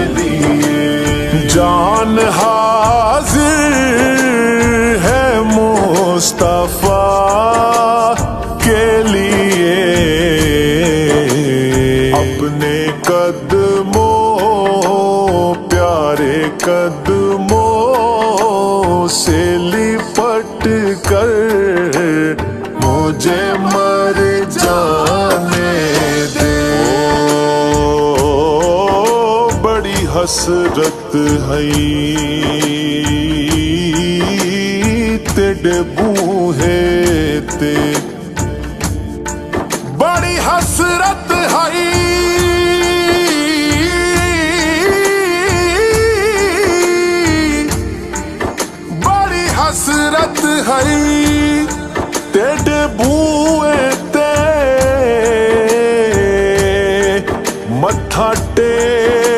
लिए। जान हाजिर है मुस्तफा के लिए, अपने कदमों प्यारे कदमों से लिपट कर मुझे मर जाने दे। बड़ी हसरत है तेरे बूहे ते, बड़ी हसरत है हसरत है